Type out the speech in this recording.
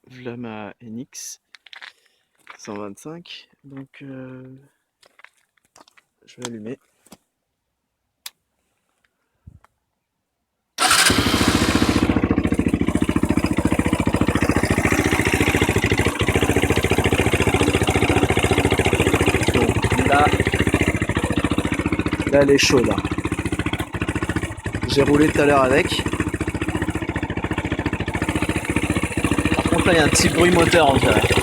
Voilà ma NX 125. Donc je vais allumer. Donc là elle est chaude. Hein. J'ai roulé tout à l'heure avec. Par contre là il y a un petit bruit moteur en fait.